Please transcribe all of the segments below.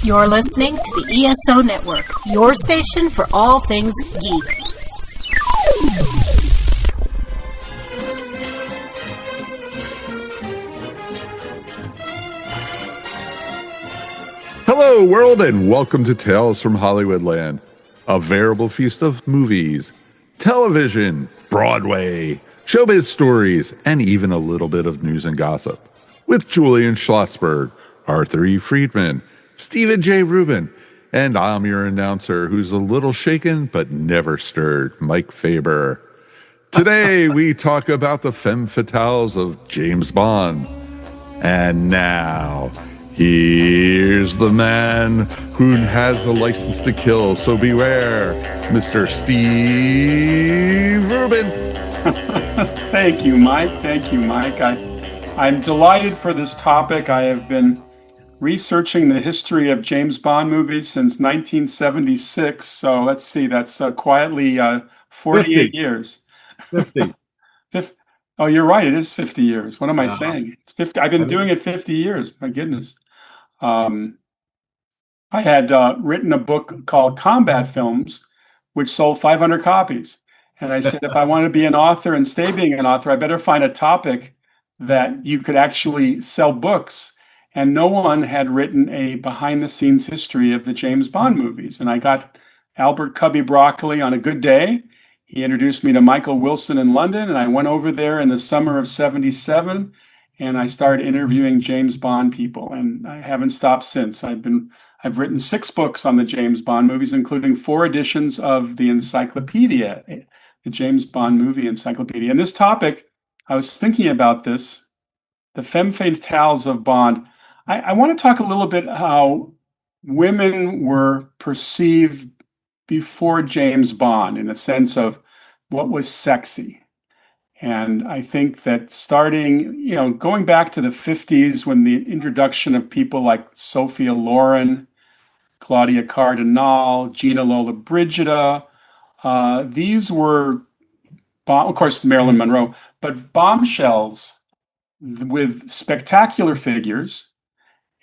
You're listening to the ESO Network, your station for all things geek. Hello, world, and welcome to Tales from Hollywoodland, a veritable feast of movies, television, Broadway, showbiz stories, and even a little bit of news and gossip. With Julian Schlossberg, Arthur E. Friedman, Stephen J. Rubin, and I'm your announcer who's a little shaken but never stirred, Mike Faber. Today we talk about the femme fatales of James Bond. And now, here's the man who has the license to kill, so beware, Mr. Steve Rubin. Thank you, Mike. I'm delighted for this topic. I have been researching the history of James Bond movies since 1976. So let's see, that's quietly 48 50. years. 50. Oh, you're right. It is 50 years. What am I saying? It's 50. I've been doing it 50 years. My goodness. I had written a book called Combat Films, which sold 500 copies. And I said, if I want to be an author and stay being an author, I better find a topic that you could actually sell books. And no one had written a behind-the-scenes history of the James Bond movies. And I got Albert Cubby Broccoli on a good day. He introduced me to Michael Wilson in London, and I went over there in the summer of '77, and I started interviewing James Bond people. And I haven't stopped since. I've written 6 books on the James Bond movies, including 4 editions of the encyclopedia, the James Bond movie encyclopedia. And this topic, I was thinking about this, the femme fatales of Bond. I want to talk a little bit how women were perceived before James Bond in the sense of what was sexy. And I think that starting, going back to the 50s when the introduction of people like Sophia Loren, Claudia Cardinal, Gina Lollobrigida, these were, of course, Marilyn Monroe, but bombshells with spectacular figures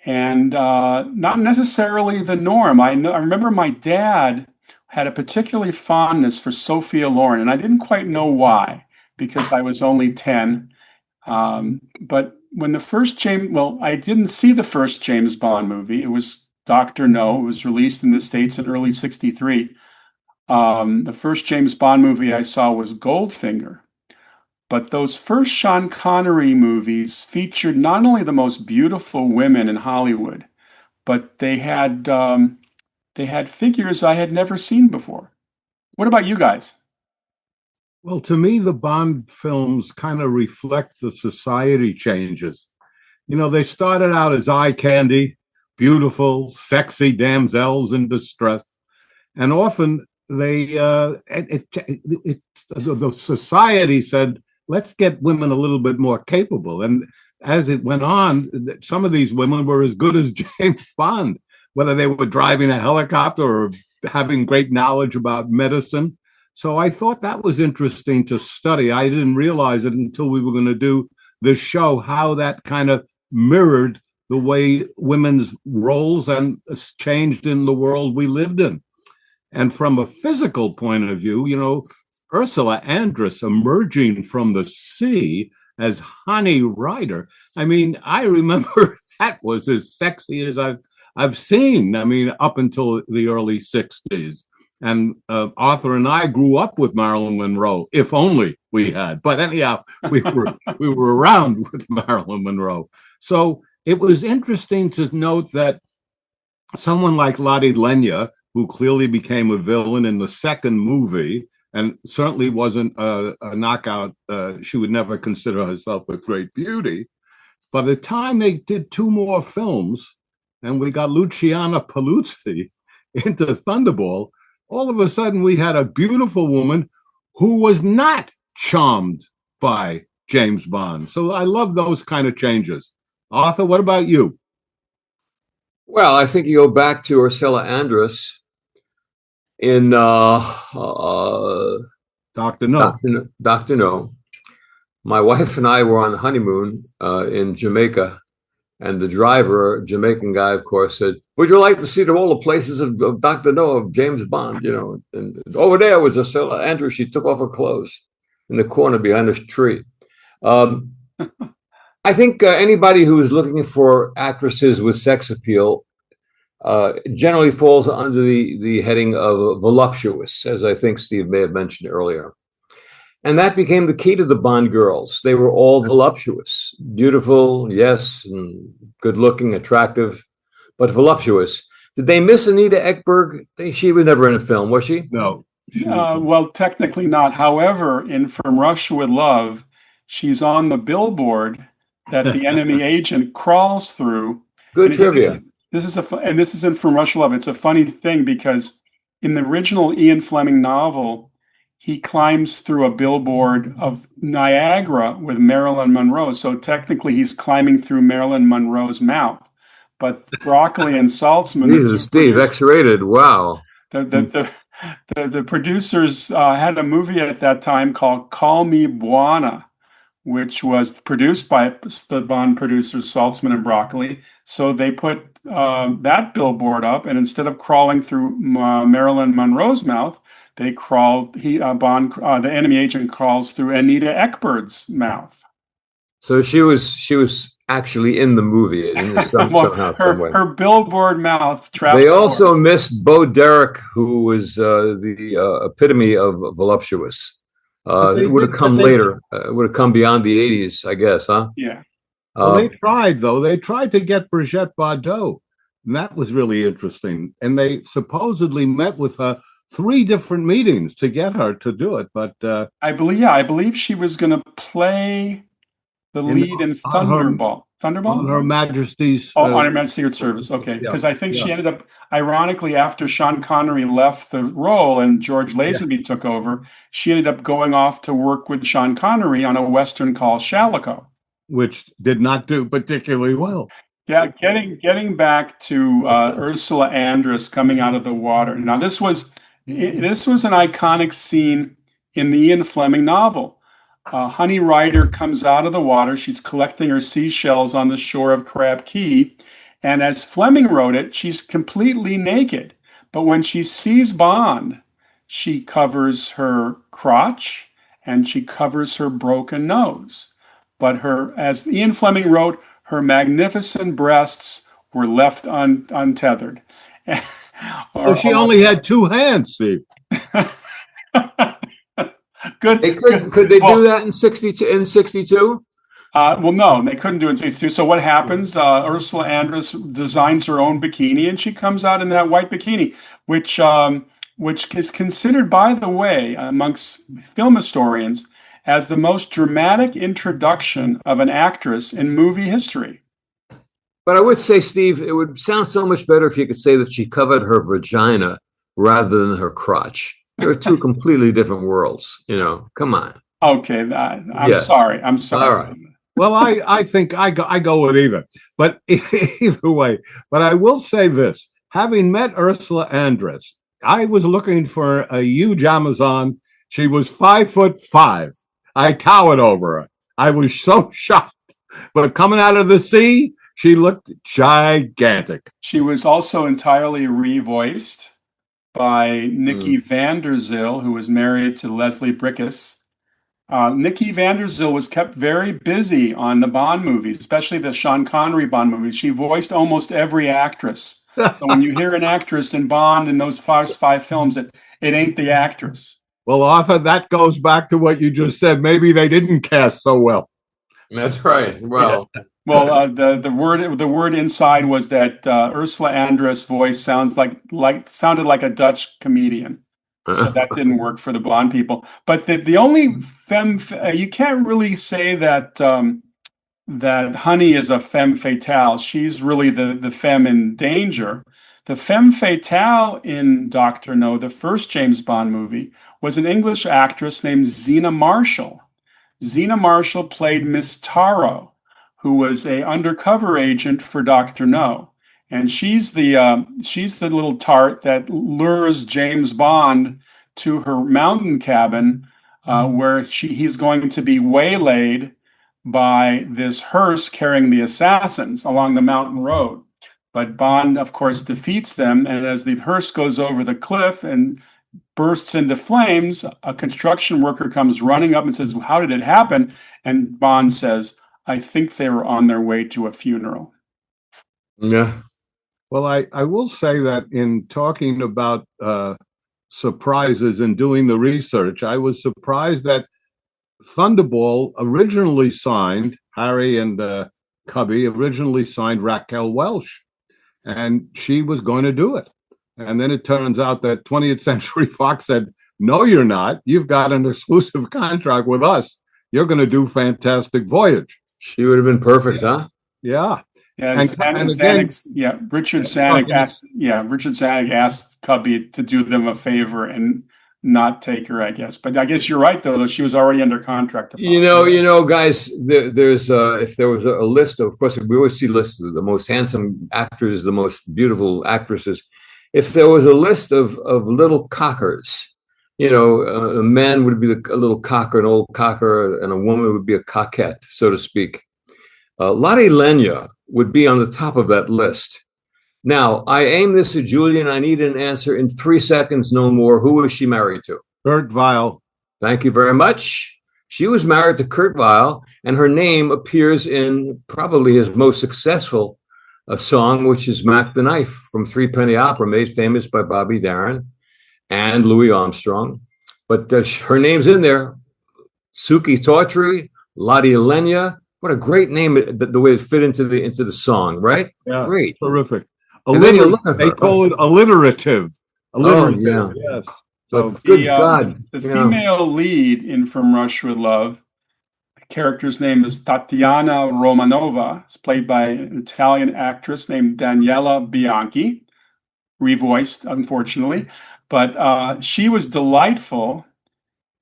and not necessarily the norm. I remember my dad had a particularly fondness for Sophia Loren, and I didn't quite know why, because I was only 10. But when I didn't see the first James Bond movie. It was Dr. No. It was released in the States in early '63. The first James Bond movie I saw was Goldfinger. But those first Sean Connery movies featured not only the most beautiful women in Hollywood, but they had figures I had never seen before. What about you guys? Well, to me, the Bond films kind of reflect the society changes. They started out as eye candy, beautiful, sexy damsels in distress, and often the society said, let's get women a little bit more capable. And as it went on, some of these women were as good as James Bond, whether they were driving a helicopter or having great knowledge about medicine. So I thought that was interesting to study. I didn't realize it until we were going to do this show, how that kind of mirrored the way women's roles and changed in the world we lived in. And from a physical point of view, Ursula Andress emerging from the sea as Honey Rider. I mean, I remember that was as sexy as I've seen. I mean, up until the early '60s. And Arthur and I grew up with Marilyn Monroe, if only we had. But anyhow, we were around with Marilyn Monroe. So it was interesting to note that someone like Lottie Lenya, who clearly became a villain in the second movie, and certainly wasn't a knockout. She would never consider herself a great beauty. By the time they did 2 more films, and we got Luciana Paluzzi into Thunderball, all of a sudden we had a beautiful woman who was not charmed by James Bond. So I love those kind of changes. Arthur, what about you? Well, I think you go back to Ursula Andress in Dr. No. Dr. No. My wife and I were on honeymoon in Jamaica, And the driver, a Jamaican guy, of course, said, "Would you like to see all the places of Dr. No, of James Bond?" And over there was Ursula Andrews. She took off her clothes in the corner behind this tree. Um, I think anybody who is looking for actresses with sex appeal generally falls under the heading of voluptuous, as I think Steve may have mentioned earlier. And that became the key to the Bond girls. They were all voluptuous, beautiful, yes, and good looking, attractive, but voluptuous. Did they miss Anita Ekberg? She was never in a film, was she? No. Well, technically not. However, in From Russia with Love, she's on the billboard that the enemy agent crawls through. Good trivia. This is in From Russia with Love. It's a funny thing because in the original Ian Fleming novel, he climbs through a billboard of Niagara with Marilyn Monroe. So technically, he's climbing through Marilyn Monroe's mouth. But Broccoli and Saltzman, Jesus, Steve, X-rated. Wow. The producers had a movie at that time called Call Me Buona, which was produced by the Bond producers Saltzman and Broccoli. So they put that billboard up, and instead of crawling through Marilyn Monroe's mouth, they the enemy agent crawls through Anita Ekberg's mouth. So she was actually in the movie in some way. Her billboard mouth trapped. They also missed Bo Derek, who was the epitome of voluptuous. It would have come later. It would have come beyond the 80s, I guess, huh? Yeah. Well, they tried, though. They tried to get Brigitte Bardot, and that was really interesting. And they supposedly met with her 3 different meetings to get her to do it. But I believe she was going to play the lead in Thunderball. Thunderball? On Her Majesty's... on Her Majesty's Secret Service, okay. Because I think she ended up, ironically, after Sean Connery left the role and George Lazenby took over, she ended up going off to work with Sean Connery on a Western called Shalako. Which did not do particularly well. Yeah, getting back to Ursula Andress coming out of the water. Now, this was an iconic scene in the Ian Fleming novel. Honey Rider comes out of the water. She's collecting her seashells on the shore of Crab Key. And as Fleming wrote it, she's completely naked. But when she sees Bond, she covers her crotch and she covers her broken nose. But as Ian Fleming wrote, her magnificent breasts were left untethered. Well, she only had 2 hands, Steve. Good. Could they do that in 62? Well, no, they couldn't do it in 62. So what happens? Ursula Andress designs her own bikini, and she comes out in that white bikini, which is considered, by the way, amongst film historians, as the most dramatic introduction of an actress in movie history. But I would say, Steve, it would sound so much better if you could say that she covered her vagina rather than her crotch. They're 2 completely different worlds, Come on. Okay, I'm sorry. All right. Well, I think I go with either. But either way, but I will say this. Having met Ursula Andress, I was looking for a huge Amazon. She was 5'5". I towered over her. I was so shocked. But coming out of the sea, she looked gigantic. She was also entirely revoiced by Nikki van der Zyl, who was married to Leslie Bricusse. Nikki van der Zyl was kept very busy on the Bond movies, especially the Sean Connery Bond movies. She voiced almost every actress. So when you hear an actress in Bond in those first 5 films, it ain't the actress. Well, Arthur, that goes back to what you just said. Maybe they didn't cast so well. That's right. Well, the word inside was that Ursula Andress' voice sounded like a Dutch comedian, so that didn't work for the Bond people. But the only femme, you can't really say that that Honey is a femme fatale. She's really the femme in danger. The femme fatale in Dr. No, the first James Bond movie, was an English actress named Zena Marshall. Zena Marshall played Miss Taro, who was a undercover agent for Dr. No. And she's the little tart that lures James Bond to her mountain cabin where he's going to be waylaid by this hearse carrying the assassins along the mountain road. But Bond, of course, defeats them, and as the hearse goes over the cliff and bursts into flames, a construction worker comes running up and says, "How did it happen?" And Bond says, "I think they were on their way to a funeral." Yeah. Well, I will say that in talking about surprises and doing the research, I was surprised that Thunderball originally signed, Harry and Cubby originally signed Raquel Welch, and she was going to do it. And then it turns out that 20th Century Fox said, "No, you're not. You've got an exclusive contract with us. You're going to do Fantastic Voyage." She would have been perfect, huh? Yeah. Yeah, And again, Richard Zanuck asked Cubby to do them a favor and not take her, I guess. But I guess you're right, though she was already under contract. You know, guys. There's if there was a list of course, we always see lists of the most handsome actors, the most beautiful actresses. If there was a list of little cockers, a man would be a little cocker, an old cocker, and a woman would be a coquette, so to speak. Lottie Lenya would be on the top of that list. Now, I aim this at Julian. I need an answer in 3 seconds, no more. Who was she married to? Kurt Weill. Thank you very much. She was married to Kurt Weill, and her name appears in probably his most successful song, which is Mac the Knife from Three Penny Opera, made famous by Bobby Darin and Louis Armstrong. But her name's in there. Suki Tawtry, Lottie Lenya. What a great name, the way it fit into the song, right? Yeah, great. Terrific. And then you look at her. They call it alliterative. Alliterative, oh, yeah. Yes. So, good God. The female lead in From Russia with Love, the character's name is Tatiana Romanova. It's played by an Italian actress named Daniela Bianchi, revoiced, unfortunately. But she was delightful.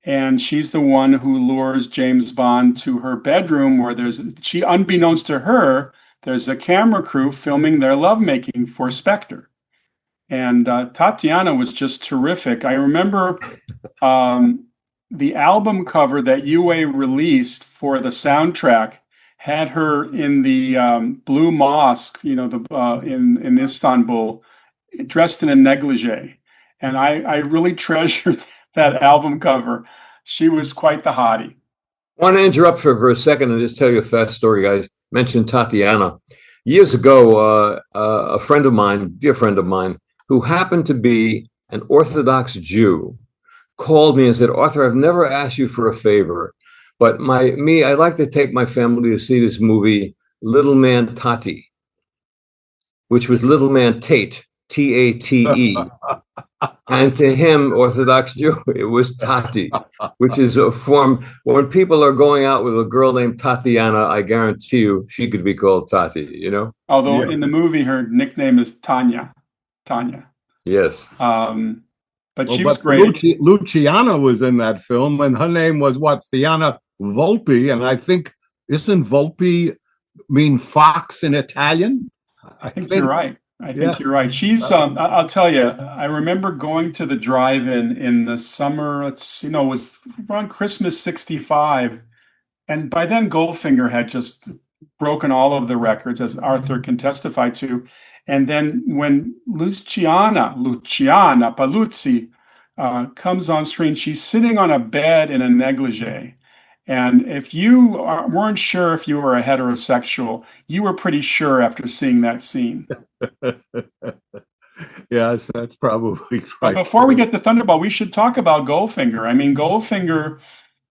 And she's the one who lures James Bond to her bedroom where unbeknownst to her, there's a camera crew filming their lovemaking for Spectre. And Tatiana was just terrific. I remember the album cover that UA released for the soundtrack had her in the Blue Mosque, in Istanbul, dressed in a negligee. And I really treasured that album cover. She was quite the hottie. I want to interrupt for a second and just tell you a fast story, guys. Mentioned Tatiana. Years ago, a friend of mine, dear friend of mine, who happened to be an Orthodox Jew, called me and said, "Arthur, I've never asked you for a favor, but I'd like to take my family to see this movie, Little Man Tati," which was Little Man Tate, Tate. And to him, Orthodox Jew, it was Tati, which is a form. When people are going out with a girl named Tatiana, I guarantee you she could be called Tati, Although in the movie, her nickname is Tanya. Yes. But she was great. Luciana was in that film, and her name was what? Fiona Volpe. And I think, isn't Volpe mean fox in Italian? I think you're right. I think you're right. She's, I'll tell you, I remember going to the drive-in in the summer, it was around Christmas 65. And by then Goldfinger had just broken all of the records, as Arthur can testify to. And then when Luciana Paluzzi comes on screen, she's sitting on a bed in a negligee. And if you weren't sure if you were a heterosexual, you were pretty sure after seeing that scene. Yes, that's probably right. But before we get to Thunderball, we should talk about Goldfinger. I mean, Goldfinger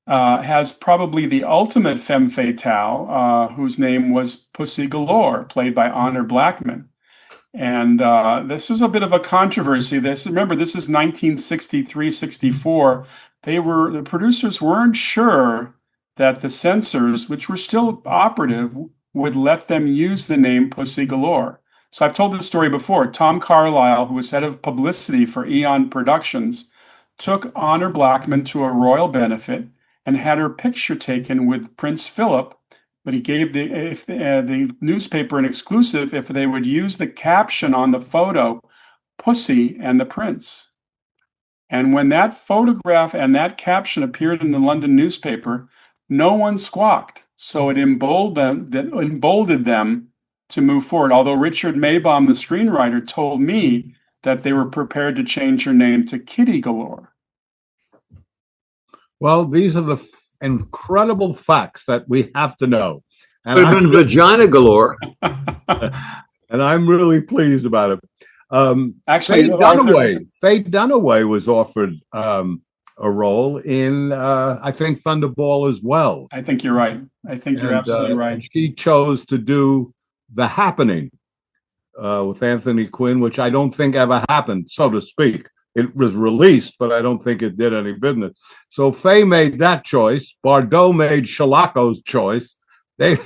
has probably the ultimate femme fatale, whose name was Pussy Galore, played by Honor Blackman. And this is a bit of a controversy. Remember, this is 1963-64. The producers weren't sure that the censors, which were still operative, would let them use the name Pussy Galore. So I've told this story before. Tom Carlyle, who was head of publicity for Eon Productions, took Honor Blackman to a royal benefit and had her picture taken with Prince Philip, but he gave the newspaper an exclusive if they would use the caption on the photo, Pussy and the Prince. And when that photograph and that caption appeared in the London newspaper, no one squawked. So it emboldened them to move forward. Although Richard Maybaum, the screenwriter, told me that they were prepared to change her name to Kitty Galore. Well, these are the incredible facts that we have to know. And Could have been vagina galore. and I'm really pleased about it. Actually, Faye Dunaway was offered a role in, I think, Thunderball as well. I think you're right. I think you're absolutely right. And she chose to do The Happening with Anthony Quinn, which I don't think ever happened, so to speak. It was released, but I don't think it did any business. So Faye made that choice. Bardot made Shalako's choice. They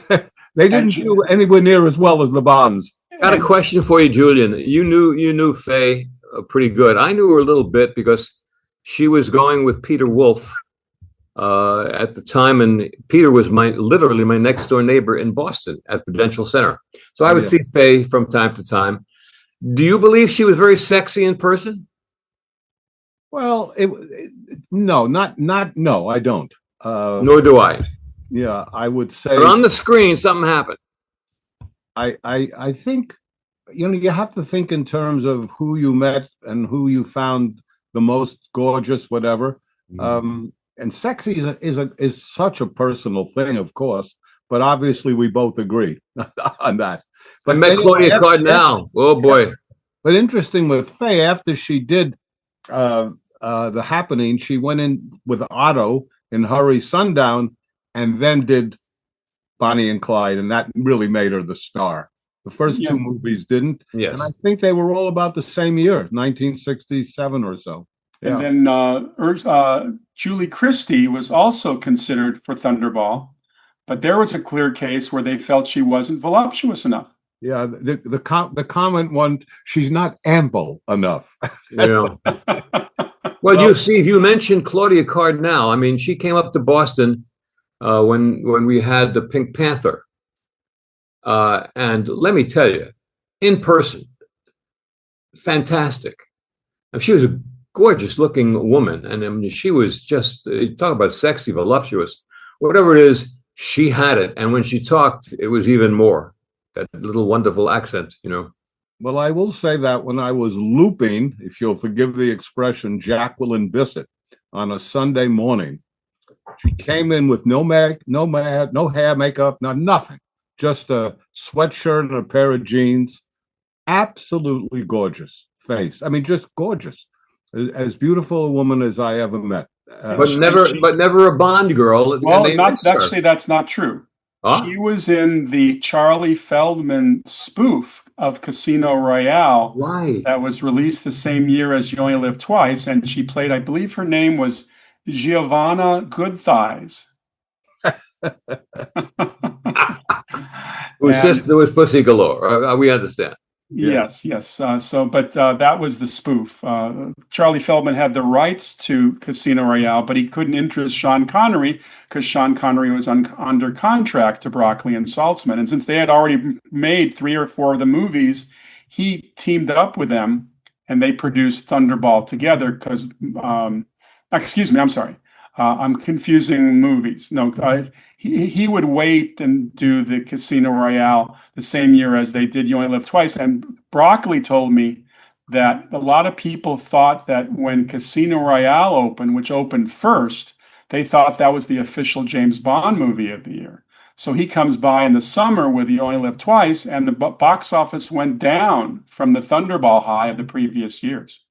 didn't do anywhere near as well as the Bonds. Got a question for you, Julian. You knew Faye pretty good. I knew her a little bit because she was going with Peter Wolf at the time, and Peter was literally my next door neighbor in Boston at Prudential Center. So I would see Faye from time to time. Do you believe she was very sexy in person? Well, no, I don't. Nor do I. Yeah, I would say. But on the screen, something happened. I think, you have to think in terms of who you met and who you found the most gorgeous, whatever. And sexy is such a personal thing, of course. But obviously, we both agree on that. But I met Claudia Cardinal. Oh boy! But interesting with Faye, after she did The Happening, she went in with Otto in Hurry Sundown, and then did Bonnie and Clyde, and that really made her the star. The first two movies didn't. Yes. And I think they were all about the same year, 1967 or so. Yeah. And then Julie Christie was also considered for Thunderball, but there was a clear case where they felt she wasn't voluptuous enough. Yeah, the comment one, she's not ample enough. Well, you see, if you mentioned Claudia Cardinal, I mean, she came up to Boston when we had the Pink Panther. And let me tell you, in person, fantastic. And she was a gorgeous looking woman. And I mean, she was just, talk about sexy, voluptuous, whatever it is, she had it. And when she talked, it was even more, that little wonderful accent, Well, I will say that when I was looping, if you'll forgive the expression, Jacqueline Bisset on a Sunday morning, she came in with no hair, makeup, nothing, just a sweatshirt and a pair of jeans. Absolutely gorgeous face. I mean, just gorgeous. As beautiful a woman as I ever met. But never a Bond girl. Well, actually, that's not true. Huh? She was in the Charlie Feldman spoof of Casino Royale. Right. That was released the same year as You Only Live Twice. And she played, I believe her name was Giovanna Goodthighs. Whose sister was Pussy Galore. We understand. Yes. But that was the spoof. Charlie Feldman had the rights to Casino Royale, but he couldn't interest Sean Connery because Sean Connery was under contract to Broccoli and Saltzman. And since they had already made 3 or 4 of the movies, he teamed up with them and they produced Thunderball together because, excuse me, I'm sorry. I'm confusing movies. No, he would wait and do the Casino Royale the same year as they did You Only Live Twice. And Broccoli told me that a lot of people thought that when Casino Royale opened, which opened first, they thought that was the official James Bond movie of the year. So he comes by in the summer with You Only Live Twice, and the box office went down from the Thunderball high of the previous years.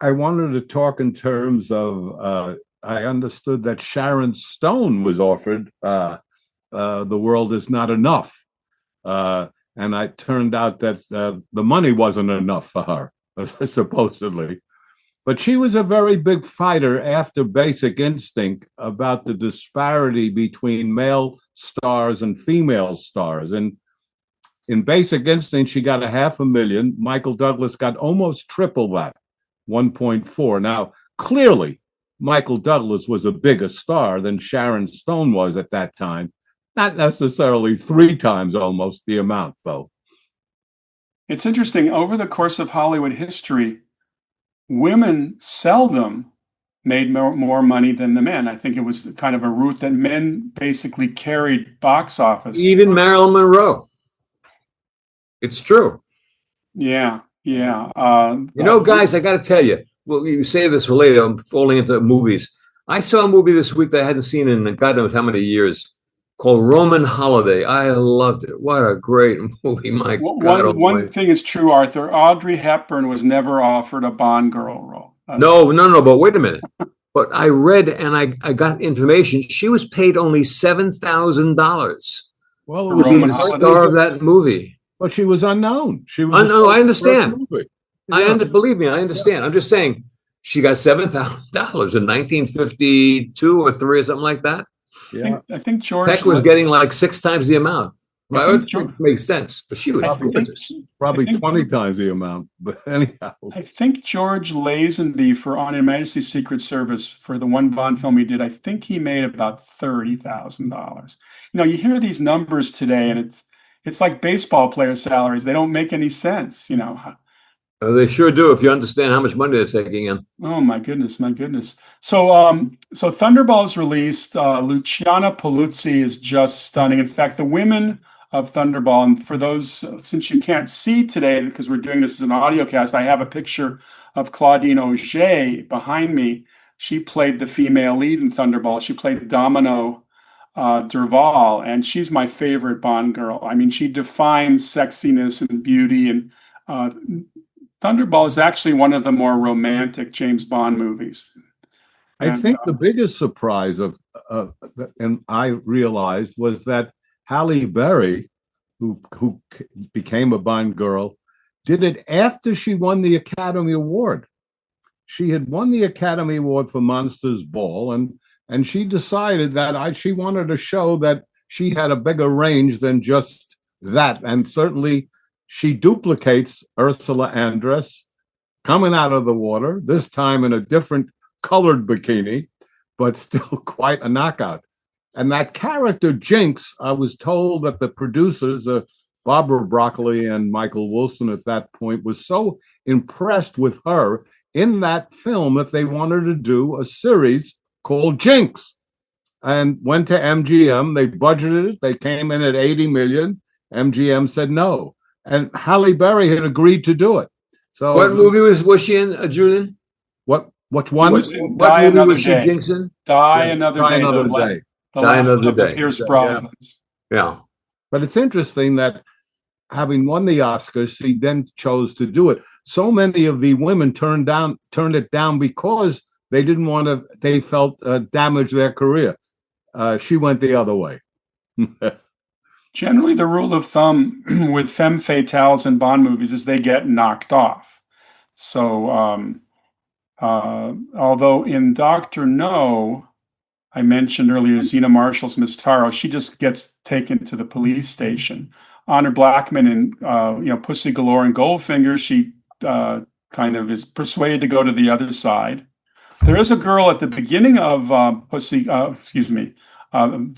I wanted to talk in terms of, I understood that Sharon Stone was offered The World Is Not Enough. And it turned out that the money wasn't enough for her, supposedly. But she was a very big fighter after Basic Instinct about the disparity between male stars and female stars. And in Basic Instinct, she got $500,000. Michael Douglas got almost triple that. 1.4. Now, clearly, Michael Douglas was a bigger star than Sharon Stone was at that time. Not necessarily 3 times almost the amount, though. It's interesting. Over the course of Hollywood history, women seldom made more money than the men. I think it was kind of a route that men basically carried box office. Even Marilyn Monroe. It's true. Yeah. Guys, I got to tell you, well, you say this for later. I'm falling into movies. I saw a movie this week that I hadn't seen in God knows how many years called Roman Holiday. I loved it. What a great movie. My God. One thing is true, Arthur. Audrey Hepburn was never offered a Bond girl role. No, but wait a minute. But I read and I got information. She was paid only $7,000. Well, to be the star of that movie. But she was unknown. She was. I understand. Believe me, I understand. I'm just saying, she got $7,000 in 1952 or three or something like that. Yeah, I think George Peck was getting like 6 times the amount. Right? It makes sense, but she was probably 20 times the amount. But anyhow, I think George Lazenby for On Her Majesty's Secret Service for the one Bond film he did, I think he made about $30,000. You hear these numbers today, and it's like baseball player salaries. They don't make any sense. They sure do if you understand how much money they're taking in. Oh my goodness. So Thunderball is released. Luciana Paluzzi is just stunning. In fact, the women of Thunderball, and for those, since you can't see today because we're doing this as an audio cast, I have a picture of Claudine Auger behind me. She played the female lead in Thunderball. She played Domino Derval, and she's my favorite Bond girl. I mean, she defines sexiness and beauty, and Thunderball is actually one of the more romantic James Bond movies. I think the biggest surprise and I realized, was that Halle Berry, who became a Bond girl, did it after she won the Academy Award. She had won the Academy Award for Monsters Ball, and she decided that she wanted to show that she had a bigger range than just that. And certainly she duplicates Ursula Andress coming out of the water, this time in a different colored bikini, but still quite a knockout. And that character, Jinx, I was told that the producers, Barbara Broccoli and Michael Wilson at that point, was so impressed with her in that film that they wanted to do a series called Jinx, and went to MGM. They budgeted it. They came in at 80 million. MGM said no. And Halle Berry had agreed to do it. So what movie was she in, Julian? Which one? What movie was she Jinx in? Die Another Day. Die Another Day. Pierce Brosnan's. Yeah. But it's interesting that having won the Oscars, she then chose to do it. So many of the women turned it down because they didn't want to, they felt damage their career. She went the other way. Generally, the rule of thumb with femme fatales in Bond movies is they get knocked off. So, although in Dr. No, I mentioned earlier Zena Marshall's Miss Taro, she just gets taken to the police station. Honor Blackman in Pussy Galore and Goldfinger, she kind of is persuaded to go to the other side. There is a girl at the beginning of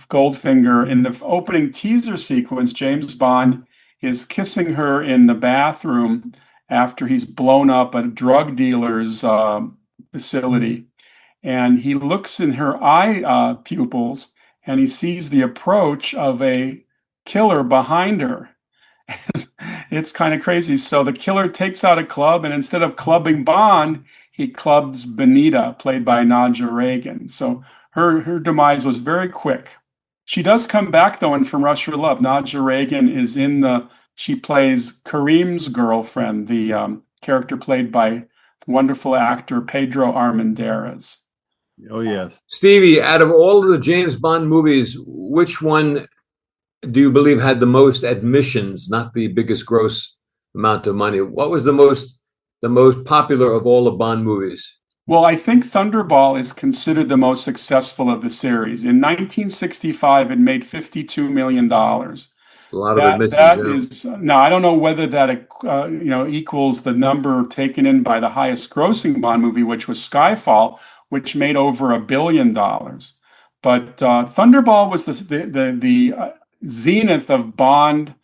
Goldfinger. In the opening teaser sequence, James Bond is kissing her in the bathroom after he's blown up a drug dealer's facility. And he looks in her eye pupils, and he sees the approach of a killer behind her. It's kind of crazy. So the killer takes out a club, and instead of clubbing Bond, he clubs Benita, played by Nadja Reagan. So her demise was very quick. She does come back, though, in From Russia with Love. Nadja Reagan is she plays Kareem's girlfriend, the character played by wonderful actor Pedro Armendariz. Oh, yes. Stevie, out of all of the James Bond movies, which one do you believe had the most admissions, not the biggest gross amount of money? What was the most popular of all the Bond movies? Well, I think Thunderball is considered the most successful of the series. In 1965, it made $52 million. A lot of admissions. Now, I don't know whether that equals the number taken in by the highest grossing Bond movie, which was Skyfall, which made over $1 billion. But Thunderball was the zenith of Bond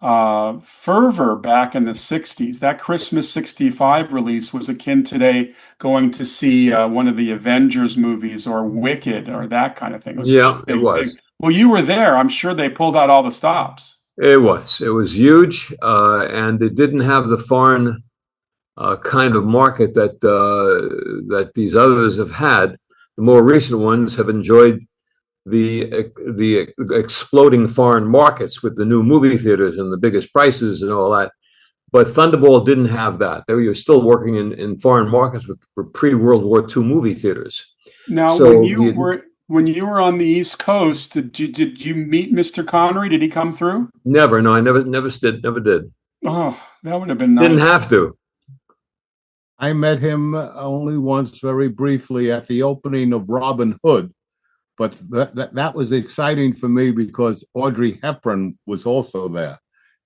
fervor back in the 60s. That Christmas 65 release was akin today going to see one of the Avengers movies or Wicked or that kind of thing. It was Yeah, it big, was. big. Well, you were there. I'm sure they pulled out all the stops. It was. It was huge, and it didn't have the foreign kind of market that these others have had. The more recent ones have enjoyed the exploding foreign markets with the new movie theaters and the biggest prices and all that. But Thunderball didn't have that. They were still working in foreign markets with pre-World War II movie theaters. Now, So when you were on the East Coast, did you meet Mr. Connery? Did he come through? never, no, I never did. Oh, that would have been Didn't nice. have to. I met him only once, very briefly, at the opening of Robin Hood. But that was exciting for me because Audrey Hepburn was also there.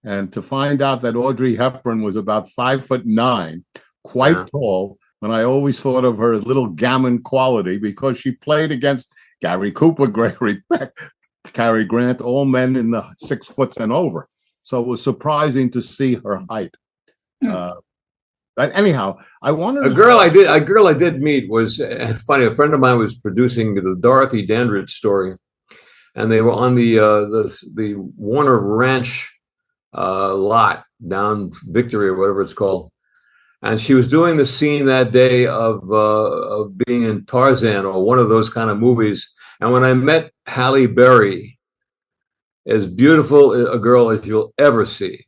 And to find out that Audrey Hepburn was about 5'9", quite Yeah. tall, and I always thought of her little gammon quality because she played against Gary Cooper, Gregory Peck, Cary Grant, all men in the 6 foot and over. So it was surprising to see her height. But anyhow, I wanted A girl I did meet was funny. A friend of mine was producing the Dorothy Dandridge story, and they were on the Warner Ranch lot down Victory or whatever it's called, and she was doing the scene that day of being in Tarzan or one of those kind of movies. And when I met Halle Berry, as beautiful a girl as you'll ever see.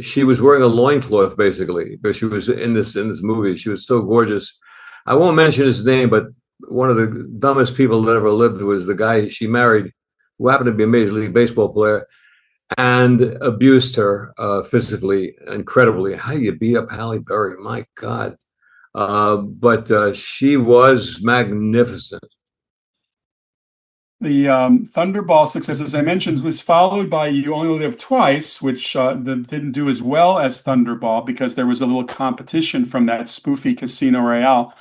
She was wearing a loincloth basically, but she was in this movie. She was so gorgeous. I won't mention his name, but one of the dumbest people that ever lived was the guy she married, who happened to be a Major League Baseball player, and abused her physically incredibly. How do you beat up Halle Berry? My God. But she was magnificent. The Thunderball success, as I mentioned, was followed by You Only Live Twice, which didn't do as well as Thunderball because there was a little competition from that spoofy Casino Royale.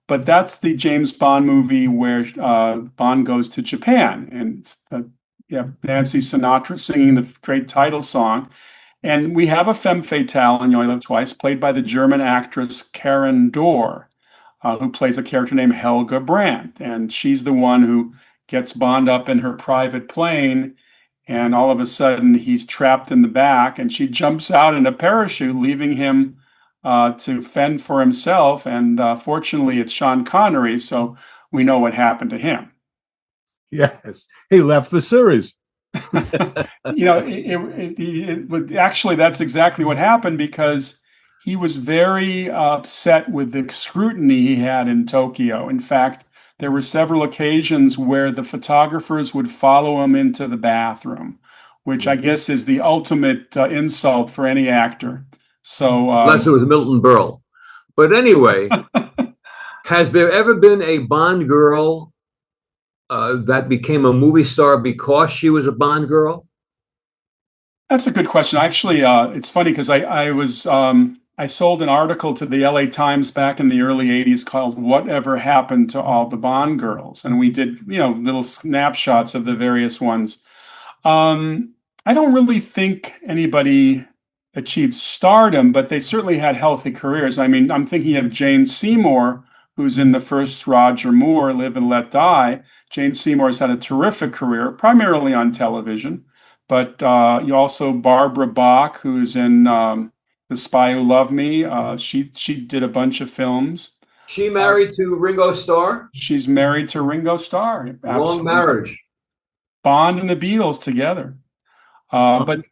But that's the James Bond movie where Bond goes to Japan, and you have Nancy Sinatra singing the great title song. And we have a femme fatale in You Only Live Twice, played by the German actress Karen Dor, who plays a character named Helga Brandt. And she's the one who gets Bond up in her private plane, and all of a sudden he's trapped in the back, and she jumps out in a parachute, leaving him to fend for himself. And fortunately, it's Sean Connery, so we know what happened to him. Yes, he left the series. Actually, that's exactly what happened because he was very upset with the scrutiny he had in Tokyo. In fact, there were several occasions where the photographers would follow him into the bathroom, which I guess is the ultimate insult for any actor. So, Unless it was Milton Berle. But anyway, has there ever been a Bond girl that became a movie star because she was a Bond girl? That's a good question. Actually, it's funny because I sold an article to the LA Times back in the early 80s called Whatever Happened to All the Bond Girls? And we did, little snapshots of the various ones. I don't really think anybody achieved stardom, but they certainly had healthy careers. I mean, I'm thinking of Jane Seymour, who's in the first Roger Moore, Live and Let Die. Jane Seymour's had a terrific career, primarily on television. But you also Barbara Bach, who's in The Spy Who Loved Me. She did a bunch of films. She married to Ringo Starr? She's married to Ringo Starr. Long Absolutely. marriage. Bond and the Beatles together. But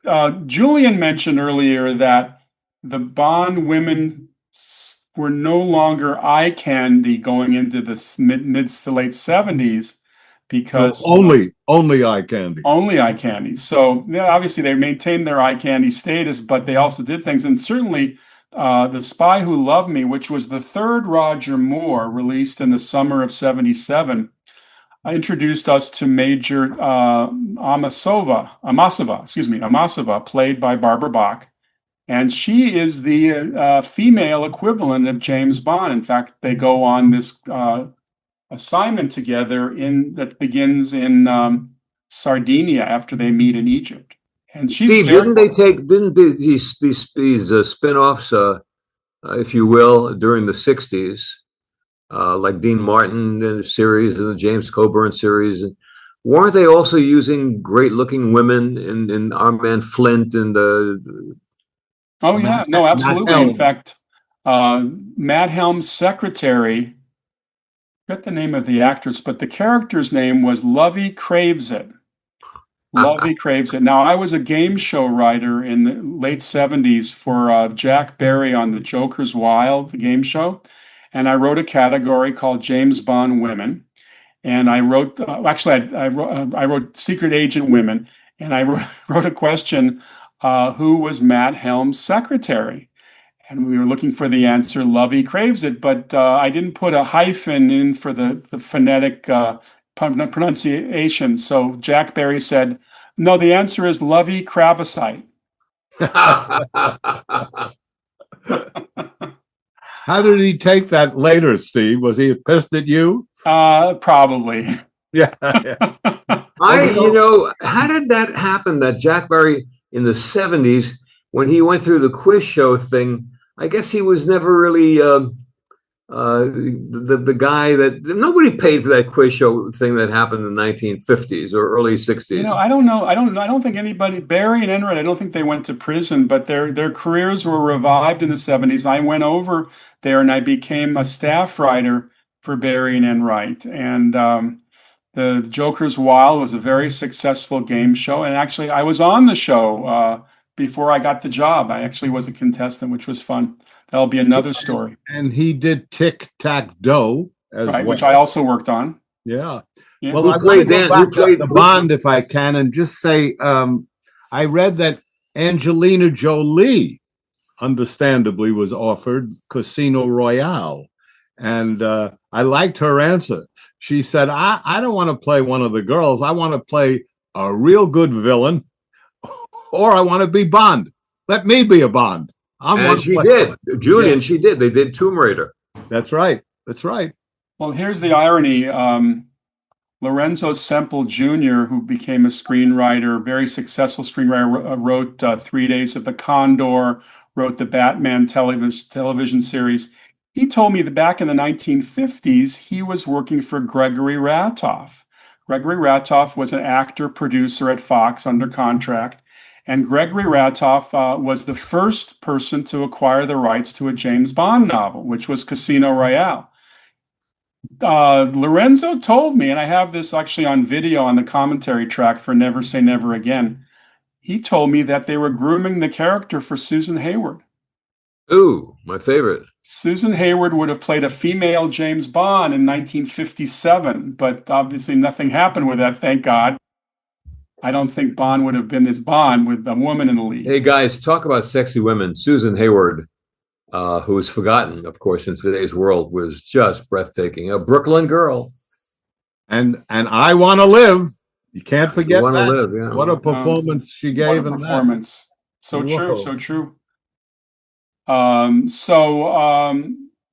Julian mentioned earlier that the Bond women were no longer eye candy going into the mid to late 70s because only eye candy. Only eye candy. So obviously they maintained their eye candy status, but they also did things. And certainly The Spy Who Loved Me, which was the third Roger Moore, released in the summer of 77, introduced us to Major Amasova, played by Barbara Bach. And she is the female equivalent of James Bond. In fact, they go on this assignment together that begins in Sardinia after they meet in Egypt. And she's Steve, very, didn't these spin-offs, if you will, during the 60s, like Dean Martin series and the James Coburn series, and weren't they also using great-looking women in Our Man Flint and the oh yeah, no, Matt absolutely. In Helm. fact, Matt Helm's secretary, I forget the name of the actress, but the character's name was Lovey Craves It. Lovey Craves It. Now, I was a game show writer in the late 70s for Jack Barry on the Joker's Wild, the game show. And I wrote a category called James Bond Women. And I wrote, I wrote Secret Agent Women. And I wrote a question, who was Matt Helm's secretary? And we were looking for the answer, Lovey Craves It, but I didn't put a hyphen in for the phonetic pronunciation. So Jack Barry said, no, the answer is Lovey Cravasite. How did he take that later, Steve? Was he pissed at you? Probably. Yeah. How did that happen that Jack Barry in the 70s, when he went through the quiz show thing, I guess he was never really the guy that nobody paid for that quiz show thing that happened in the 1950s or early 60s. I don't know. I don't think anybody, Barry and Enright, I don't think they went to prison, but their careers were revived in the 70s. I went over there and I became a staff writer for Barry and Enright. And the Joker's Wild was a very successful game show. And actually, I was on the show before I got the job. I actually was a contestant, which was fun. That'll be another story. And he did Tic Tac Doe as well, which I also worked on. Yeah. Yeah. Well, I'd like to go back to the Bond if I can, and just say I read that Angelina Jolie, understandably, was offered Casino Royale. And I liked her answer. She said, I don't want to play one of the girls. I want to play a real good villain, or I want to be Bond. Let me be a Bond. And she did. Julian, she did. They did Tomb Raider. That's right. That's right. Well, here's the irony. Lorenzo Semple Jr., who became a screenwriter, very successful screenwriter, wrote 3 Days of the Condor, wrote the Batman television series. He told me that back in the 1950s, he was working for Gregory Ratoff. Gregory Ratoff was an actor, producer at Fox under contract. And Gregory Ratoff was the first person to acquire the rights to a James Bond novel, which was Casino Royale. Lorenzo told me, and I have this actually on video on the commentary track for Never Say Never Again. He told me that they were grooming the character for Susan Hayward. Ooh, my favorite. Susan Hayward would have played a female James Bond in 1957, but obviously nothing happened with that, thank God. I don't think Bond would have been this Bond with a woman in the lead. Hey, guys, talk about sexy women. Susan Hayward, who is forgotten, of course, in today's world, was just breathtaking. A Brooklyn girl. And I Want to Live. You can't forget Want to that. Live, yeah. What a performance she gave in performance. that. So Whoa. true, so true.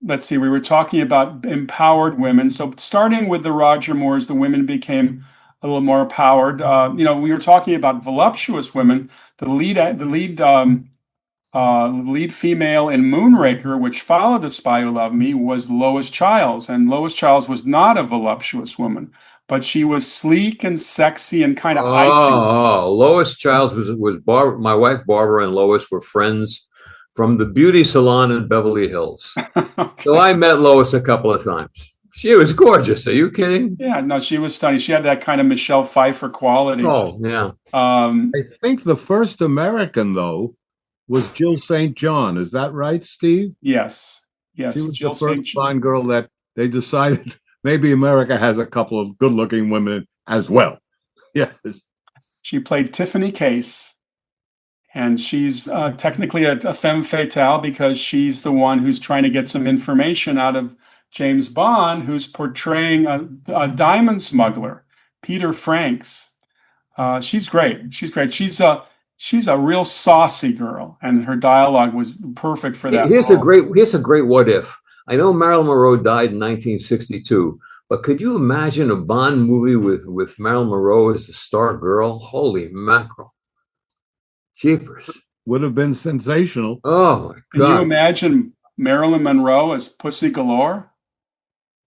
Let's see, we were talking about empowered women. So starting with the Roger Moores, the women became a little more empowered. We were talking about voluptuous women. The lead female in Moonraker, which followed The Spy Who Loved Me, was Lois Chiles. And Lois Chiles was not a voluptuous woman, but she was sleek and sexy and kind of icy. Oh, Lois Chiles was Barbara. My wife Barbara and Lois were friends from the beauty salon in Beverly Hills. Okay. So I met Lois a couple of times. She was gorgeous. Are you kidding? Yeah, no, she was stunning. She had that kind of Michelle Pfeiffer quality. Oh, yeah. I think the first American, though, was Jill St. John. Is that right, Steve? Yes. She was Jill the first Bond girl that they decided maybe America has a couple of good-looking women as well. Yes. She played Tiffany Case, and she's technically a femme fatale because she's the one who's trying to get some information out of James Bond, who's portraying a diamond smuggler, Peter Franks. She's great. She's a real saucy girl, and her dialogue was perfect for that. Here's a great what if. I know Marilyn Monroe died in 1962, but could you imagine a Bond movie with Marilyn Monroe as the star girl? Holy mackerel! Jeepers. Would have been sensational. Oh, my Can you God. imagine Marilyn Monroe as Pussy Galore?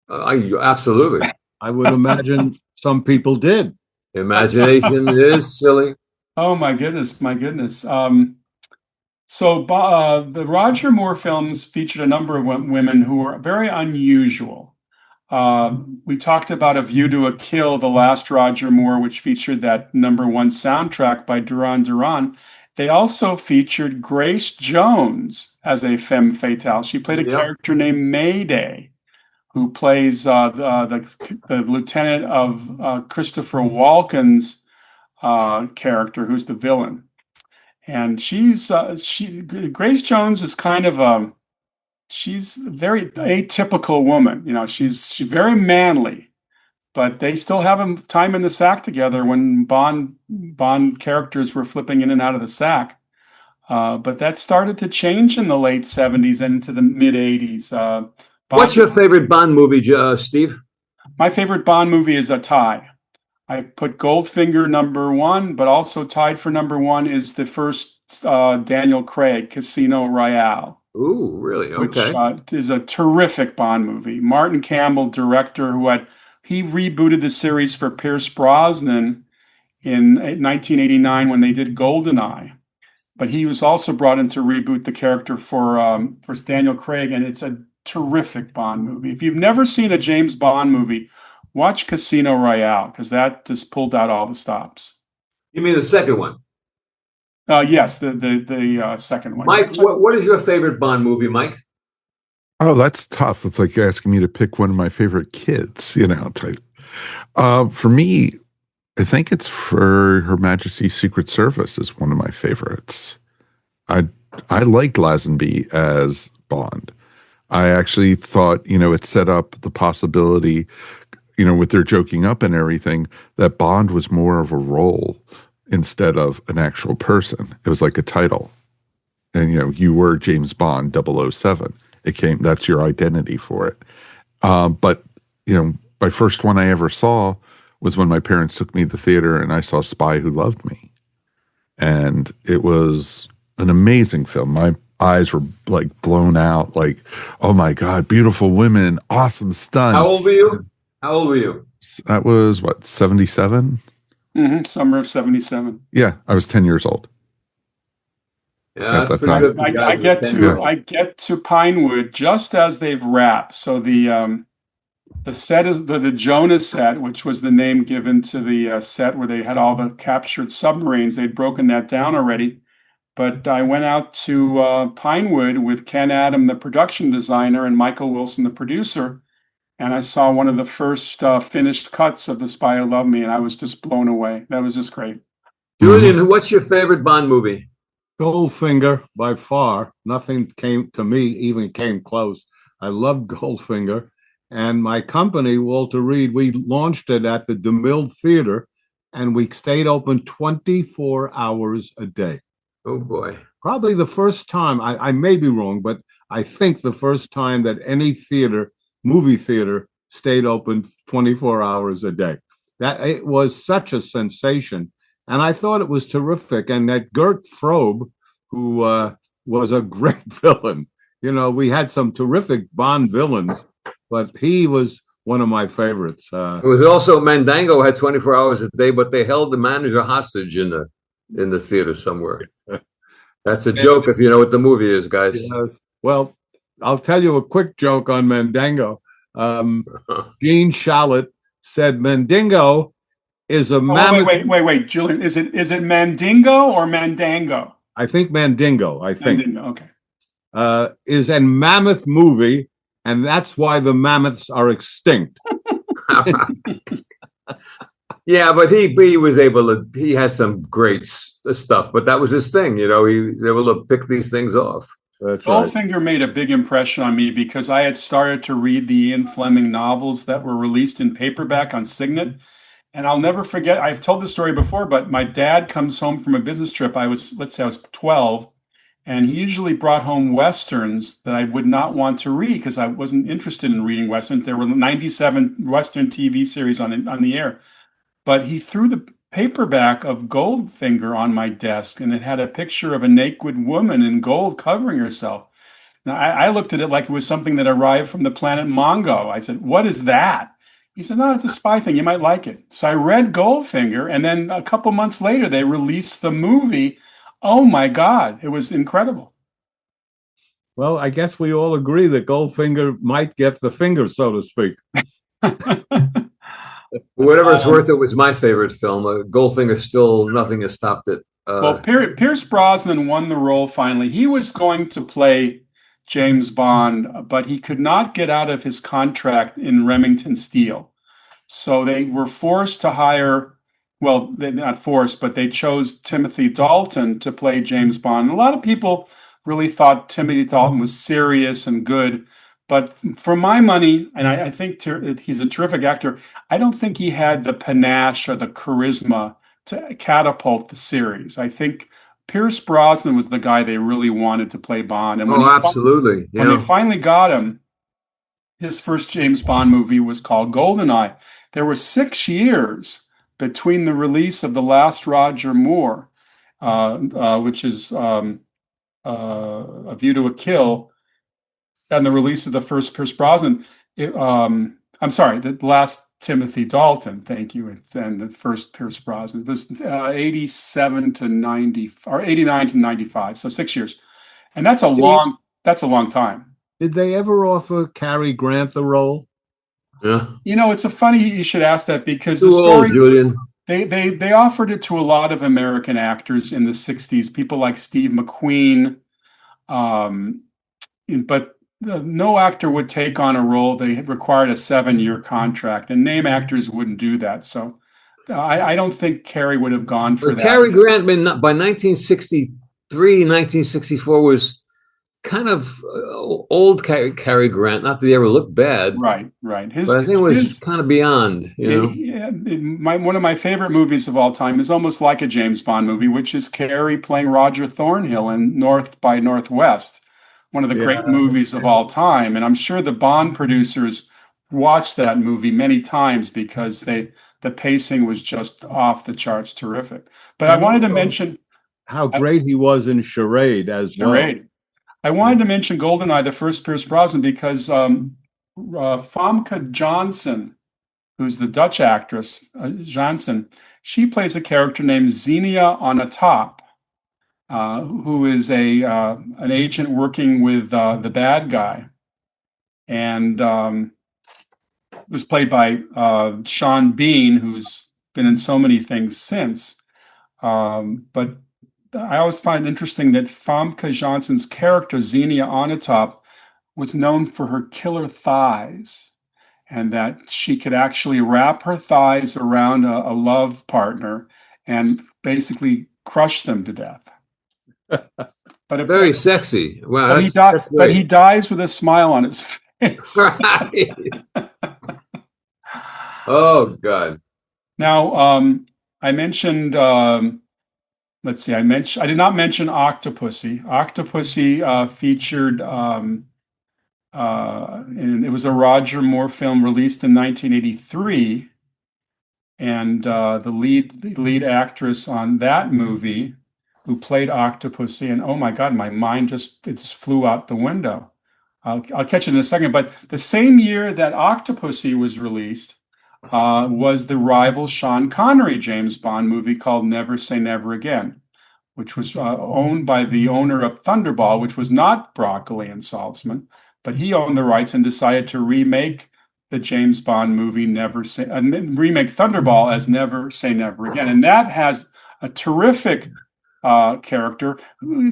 Absolutely. I would imagine some people did. Imagination is silly. Oh my goodness, my goodness. The Roger Moore films featured a number of women who were very unusual. We talked about A View to a Kill, the last Roger Moore, which featured that #1 soundtrack by Duran Duran. They also featured Grace Jones as a femme fatale. She played a Yep. character named Mayday, who plays the lieutenant of Christopher Walken's character, who's the villain. And Grace Jones is kind of she's a very atypical woman. You know, she's very manly, but they still have time in the sack together when Bond characters were flipping in and out of the sack. But that started to change in the late 70s and into the mid 80s. What's your favorite Bond movie, Steve? My favorite Bond movie is a tie. I put Goldfinger #1, but also tied for #1 is the first Daniel Craig, Casino Royale. Ooh, really? Okay. Which is a terrific Bond movie. Martin Campbell, director, he rebooted the series for Pierce Brosnan in 1989 when they did GoldenEye. But he was also brought in to reboot the character for Daniel Craig, and it's a terrific Bond movie. If you've never seen a James Bond movie, watch Casino Royale, because that just pulled out all the stops. You mean the second one? Yes, the second one. Mike, what is your favorite Bond movie, Mike? Oh, that's tough. It's like asking me to pick one of my favorite kids, type. For me, I think it's for Her Majesty's Secret Service is one of my favorites. I liked Lazenby as Bond. I actually thought, it set up the possibility, with their joking up and everything, that Bond was more of a role instead of an actual person. It was like a title. And, you were James Bond 007. That's your identity for it. But, my first one I ever saw was when my parents took me to the theater and I saw Spy Who Loved Me. And it was an amazing film. My eyes were like blown out, like, oh my God, beautiful women, awesome stunts. How old were you? That was 77? Summer of 77. Yeah, I was 10 years old. Yeah, that's pretty good. I get to Pinewood just as they've wrapped. So the set is the Jonah set, which was the name given to the set where they had all the captured submarines. They'd broken that down already. But I went out to Pinewood with Ken Adam, the production designer, and Michael Wilson, the producer. And I saw one of the first finished cuts of The Spy Who Loved Me, and I was just blown away. That was just great. Julian, what's your favorite Bond movie? Goldfinger, by far. Nothing even came close. I love Goldfinger. And my company, Walter Reed, we launched it at the DeMille Theater, and we stayed open 24 hours a day. Oh, boy. Probably the first time, I may be wrong, but I think the first time that any movie theater, stayed open 24 hours a day. That it was such a sensation. And I thought it was terrific. And that Gert Frobe, who was a great villain, we had some terrific Bond villains, but he was one of my favorites. It was also Mandango had 24 hours a day, but they held the manager hostage in the theater somewhere. That's a joke if you know what the movie is, guys. Yes. Well, I'll tell you a quick joke on Mandingo. Gene Shalit said Mandingo is a mammoth. Wait, Julian, is it Mandingo or Mandango? I think Mandingo. Mandingo, okay. Is a mammoth movie, and that's why the mammoths are extinct. Yeah, but he was able to. He had some great stuff, but that was his thing. He was able to pick these things off. That's Goldfinger right. made a big impression on me because I had started to read the Ian Fleming novels that were released in paperback on Signet. And I'll never forget, I've told this story before, but my dad comes home from a business trip. Let's say I was 12, and he usually brought home Westerns that I would not want to read because I wasn't interested in reading Westerns. There were 97 Western TV series on the air. But he threw paperback of Goldfinger on my desk, and it had a picture of a naked woman in gold covering herself. Now, I looked at it like it was something that arrived from the planet Mongo. I said, "What is that?" He said, "No, it's a spy thing. You might like it." So I read Goldfinger, and then a couple months later, they released the movie. Oh my God, it was incredible. Well, I guess we all agree that Goldfinger might get the finger, so to speak. Whatever it's worth, it was my favorite film. Goldfinger, still nothing has topped it. Well, Pierce Brosnan won the role finally. He was going to play James Bond, but he could not get out of his contract in Remington Steele. So they were forced to hire, well, they're not forced, but they chose Timothy Dalton to play James Bond. A lot of people really thought Timothy Dalton was serious and good. But for my money, and I think he's a terrific actor, I don't think he had the panache or the charisma to catapult the series. I think Pierce Brosnan was the guy they really wanted to play Bond. And absolutely. When they finally got him, his first James Bond movie was called GoldenEye. There were 6 years between the release of The Last Roger Moore, which is A View to a Kill, and the release of the first Pierce Brosnan. I'm sorry, the last Timothy Dalton, thank you, and the first Pierce Brosnan. It was 87 to 90, or 89 to 95, so 6 years. And that's a long time. Did they ever offer Cary Grant the role? Yeah. It's a funny you should ask that, because Too the story, old, Julian. They offered it to a lot of American actors in the 60s, people like Steve McQueen, but no actor would take on a role. They required a 7-year contract, and name actors wouldn't do that. So I don't think Cary would have gone for that. Cary Grant, by 1963, 1964 was kind of old Cary Grant. Not that he ever looked bad. Right. But I think it was kind of beyond, one of my favorite movies of all time is almost like a James Bond movie, which is Cary playing Roger Thornhill in North by Northwest. One of the great movies of all time. And I'm sure the Bond producers watched that movie many times because the pacing was just off the charts terrific. But I wanted to mention how great he was in Charade as well. Charade. I wanted to mention GoldenEye, the first Pierce Brosnan, because Famke Janssen, who's the Dutch actress, Janssen, she plays a character named Xenia Onatopp, who is an agent working with the bad guy, and was played by Sean Bean, who's been in so many things since. But I always find it interesting that Famke Janssen's character, Xenia Onatopp, was known for her killer thighs, and that she could actually wrap her thighs around a love partner and basically crush them to death. But very sexy. Wow, but he dies with a smile on his face. Right. Oh God. Now, I mentioned. Let's see. I did not mention Octopussy. Octopussy featured, and it was a Roger Moore film released in 1983, and the lead actress on that movie, who played Octopussy, and oh my God, my mind just flew out the window. I'll catch it in a second. But the same year that Octopussy was released was the rival Sean Connery James Bond movie called Never Say Never Again, which was owned by the owner of Thunderball, which was not Broccoli and Saltzman, but he owned the rights and decided to remake the James Bond movie remake Thunderball as Never Say Never Again, and that has a terrific character,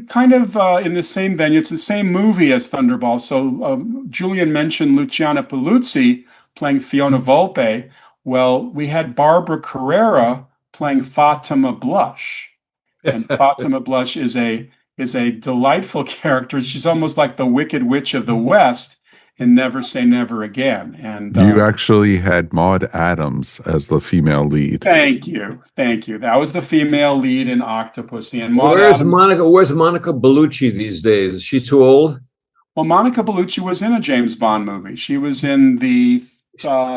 kind of in the same venue. It's the same movie as Thunderball. So Julian mentioned Luciana Paluzzi playing Fiona Volpe. Well, we had Barbara Carrera playing Fatima Blush, and Fatima Blush is a delightful character. She's almost like the Wicked Witch of the West in Never Say Never Again. And you actually had Maude Adams as the female lead. Thank you. That was the female lead in Octopussy. And where's Monica Bellucci these days? Is she too old? Well, Monica Bellucci was in a James Bond movie. She was in the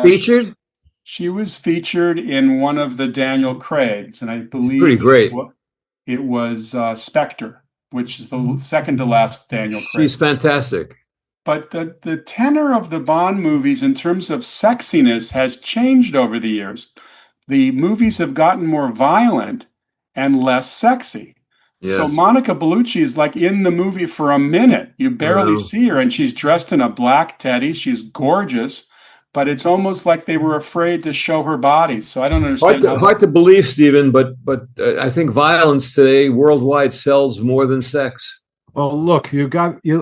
featured. She was featured in one of the Daniel Craigs, and I She's pretty believe great. it was Spectre, which is the second to last Daniel Craig. She's fantastic. But the tenor of the Bond movies in terms of sexiness has changed over the years. The movies have gotten more violent and less sexy. So Yes. Monica Bellucci is like in the movie for a minute. You barely see her, and she's dressed in a black teddy. She's gorgeous, but it's almost like they were afraid to show her body. So I don't understand how Hard to believe, Stephen, but I think violence today worldwide sells more than sex. Well, look, you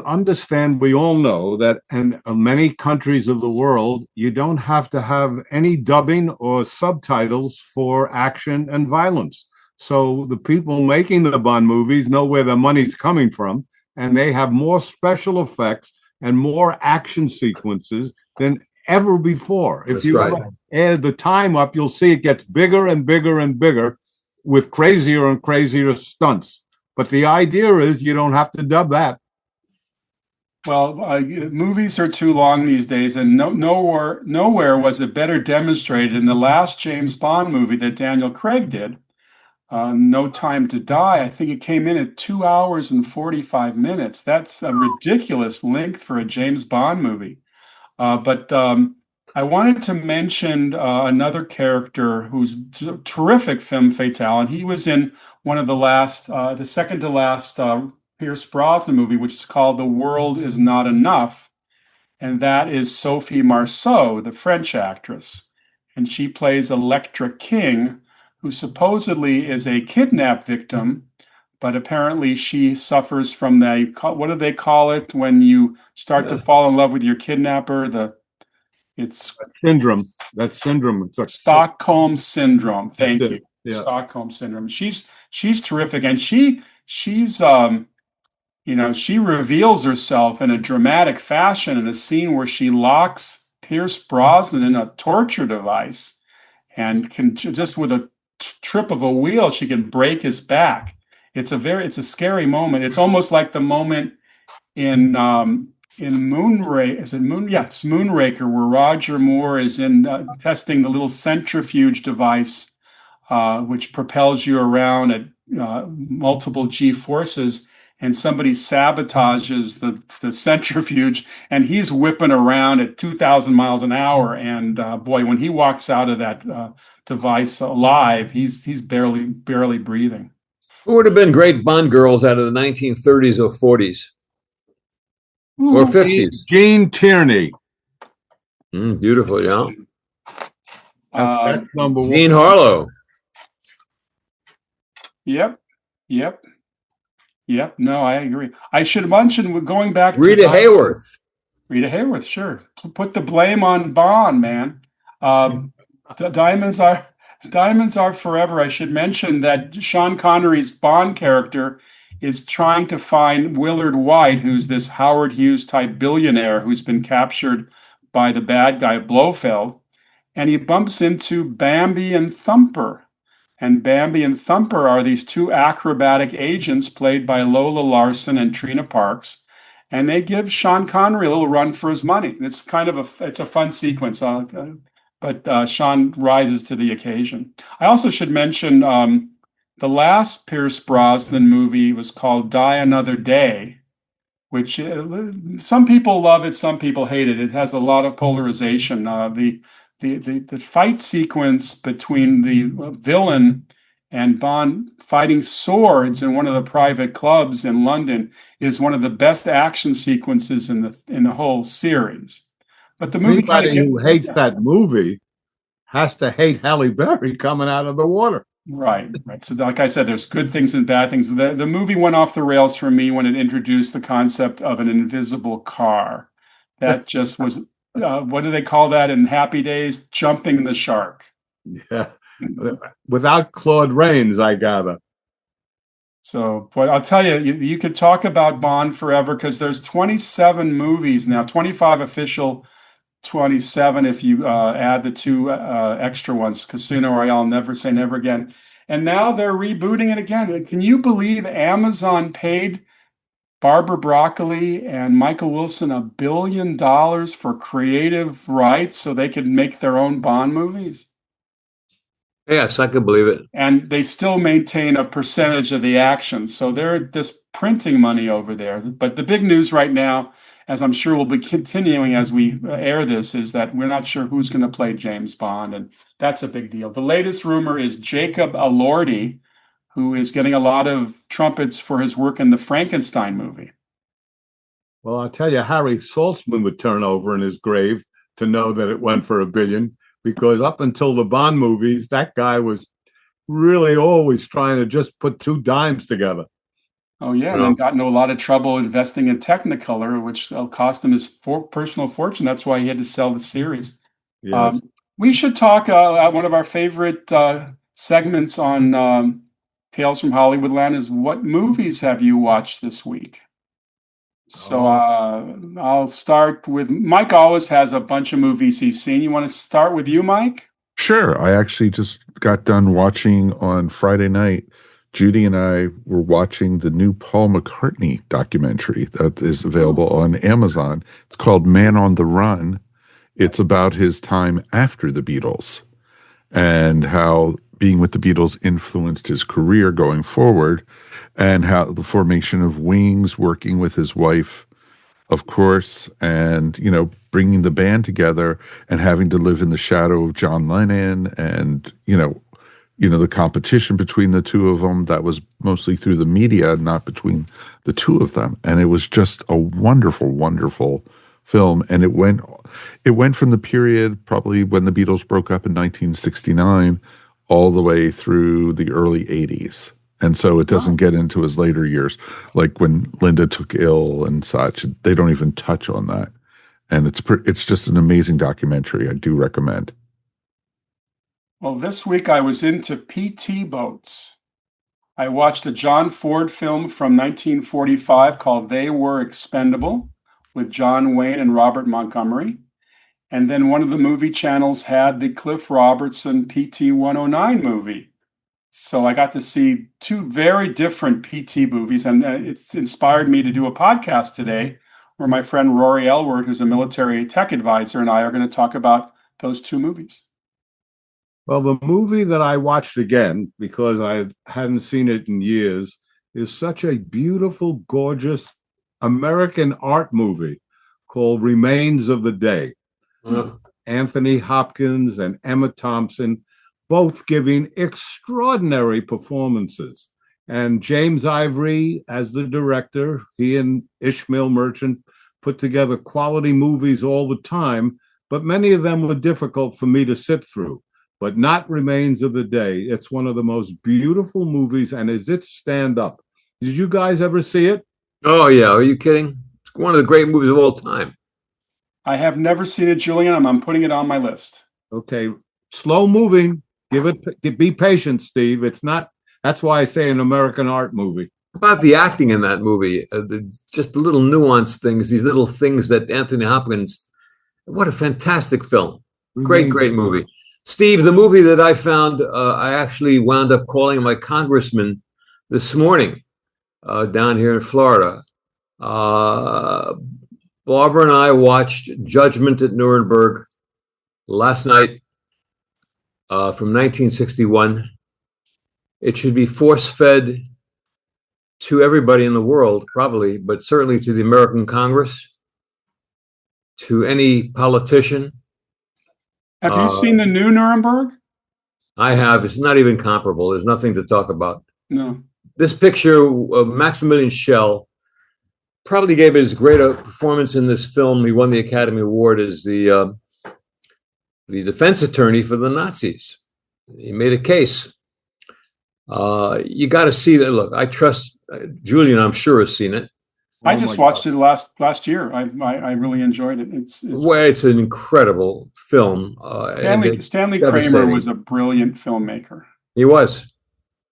understand, we all know that in many countries of the world, you don't have to have any dubbing or subtitles for action and violence. So the people making the Bond movies know where the money's coming from, and they have more special effects and more action sequences than ever before. If That's you right. ever add the time up, you'll see it gets bigger and bigger and bigger with crazier and crazier stunts. But the idea is you don't have to dub that. Well, movies are too long these days, and nowhere was it better demonstrated in the last James Bond movie that Daniel Craig did, No Time to Die. I think it came in at 2 hours and 45 minutes. That's a ridiculous length for a James Bond movie. But I wanted to mention another character who's terrific femme fatale, and he was in one of the second to last Pierce Brosnan movie, which is called The World Is Not Enough, and that is Sophie Marceau, the French actress, and she plays Electra King, who supposedly is a kidnap victim, but apparently she suffers from what do they call it when you start to fall in love with your kidnapper? It's Syndrome. That syndrome. It's like Stockholm syndrome. Thank you. Yeah. Stockholm syndrome. She's terrific, and she's she reveals herself in a dramatic fashion in a scene where she locks Pierce Brosnan in a torture device, and can just with a trip of a wheel she can break his back. It's a scary moment. It's almost like the moment in Moonraker. Is it Moon? Yeah, it's Moonraker, where Roger Moore is in testing the little centrifuge device, which propels you around at multiple G forces, and somebody sabotages the centrifuge, and he's whipping around at 2,000 miles an hour. And boy, when he walks out of that device alive, he's barely breathing. Who would have been great Bond girls out of the 1930s or 40s? Or 50s? Gene Tierney. Beautiful, yeah. That's number one. Jean Harlow. Yep. No, I agree. I should mention, going back to Rita Hayworth. Rita Hayworth, sure. Put the blame on Bond, man. Diamonds are forever. I should mention that Sean Connery's Bond character is trying to find Willard White, who's this Howard Hughes type billionaire who's been captured by the bad guy Blofeld, and he bumps into Bambi and Thumper. And Bambi and Thumper are these two acrobatic agents played by Lola Larson and Trina Parks, and they give Sean Connery a little run for his money. It's kind of a fun sequence, but Sean rises to the occasion. I also should mention the last Pierce Brosnan movie was called Die Another Day, which some people love it, some people hate it. It has a lot of polarization. The fight sequence between the villain and Bond fighting swords in one of the private clubs in London is one of the best action sequences in the whole series. But the movie Anybody who hates that movie has to hate Halle Berry coming out of the water. Right. So like I said, there's good things and bad things. The movie went off the rails for me when it introduced the concept of an invisible car. That just was, what do they call that in Happy Days? Jumping the shark. Yeah. Without Claude Rains, I gather. So, but I'll tell you, you could talk about Bond forever because there's 27 movies now, 25 official, 27 if you add the two extra ones, Casino Royale, Never Say Never Again. And now they're rebooting it again. Can you believe Amazon paid Barbara Broccoli and Michael Wilson $1 billion for creative rights so they could make their own Bond movies. Yes, I can believe it. And they still maintain a percentage of the action. So they're just printing money over there. But the big news right now, as I'm sure will be continuing as we air this, is that we're not sure who's going to play James Bond. And that's a big deal. The latest rumor is Jacob Elordi, who is getting a lot of trumpets for his work in the Frankenstein movie. Well, I'll tell you, Harry Saltzman would turn over in his grave to know that it went for $1 billion, because up until the Bond movies, that guy was really always trying to just put two dimes together. Oh, yeah, and then got into a lot of trouble investing in Technicolor, which cost him his personal fortune. That's why he had to sell the series. Yes. We should talk one of our favorite segments on Tales from Hollywoodland is what movies have you watched this week? So I'll start with Mike. Always has a bunch of movies he's seen. You want to start with you, Mike? Sure. I actually just got done watching on Friday night. Judy and I were watching the new Paul McCartney documentary that is available on Amazon. It's called Man on the Run. It's about his time after the Beatles and how being with the Beatles influenced his career going forward, and how the formation of Wings, working with his wife, of course, and, bringing the band together and having to live in the shadow of John Lennon and, the competition between the two of them. That was mostly through the media, not between the two of them. And it was just a wonderful, wonderful film. And it went from the period probably when the Beatles broke up in 1969 all the way through the early 80s. And so it doesn't get into his later years, like when Linda took ill and such. They don't even touch on that. And it's just an amazing documentary. I do recommend. Well, this week I was into PT boats. I watched a John Ford film from 1945 called They Were Expendable with John Wayne and Robert Montgomery. And then one of the movie channels had the Cliff Robertson PT 109 movie. So I got to see two very different PT movies, and it's inspired me to do a podcast today where my friend Rory Elward, who's a military tech advisor, and I are going to talk about those two movies. Well, the movie that I watched again, because I hadn't seen it in years, is such a beautiful, gorgeous American art movie called Remains of the Day. Anthony Hopkins and Emma Thompson, both giving extraordinary performances. And James Ivory, as the director, he and Ishmael Merchant put together quality movies all the time, but many of them were difficult for me to sit through. But not Remains of the Day. It's one of the most beautiful movies, and is it stand up? Did you guys ever see it? Oh, yeah. Are you kidding? It's one of the great movies of all time. I have never seen it, Julian. I'm putting it on my list. Okay. Slow moving. Be patient, Steve. It's not, that's why I say an American art movie. About the acting in that movie, just the little nuanced things, these little things that Anthony Hopkins, what a fantastic film. Great movie. Steve, the movie that I found, I actually wound up calling my congressman this morning down here in Florida. Barbara and I watched Judgment at Nuremberg last night from 1961. It should be force-fed to everybody in the world, probably, but certainly to the American Congress, to any politician. Have you seen the new Nuremberg? I have. It's not even comparable. There's nothing to talk about. No. This picture of Maximilian Schell probably gave his greater performance in this film. He won the Academy Award as the defense attorney for the Nazis. He made a case. You got to see that. Look, I trust Julian. I'm sure has seen it. I just watched it last year. I really enjoyed it. It's an incredible film. Stanley Kramer was a brilliant filmmaker. He was.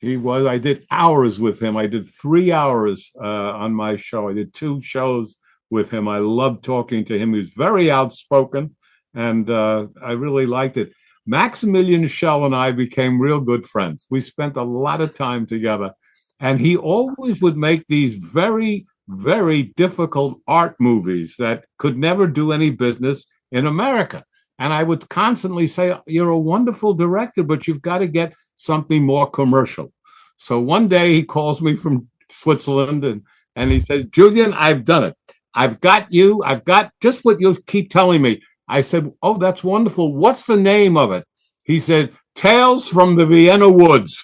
I did hours with him. I did 3 hours on my show. I did 2 shows with him. I loved talking to him. He was very outspoken, and I really liked it. Maximilian Schell and I became real good friends. We spent a lot of time together, and he always would make these very very difficult art movies that could never do any business in America. And I would constantly say, you're a wonderful director, but you've got to get something more commercial. So one day he calls me from Switzerland and he says, Julian, I've done it. I've got you. I've got just what you keep telling me. I said, oh, that's wonderful. What's the name of it? He said, Tales from the Vienna Woods.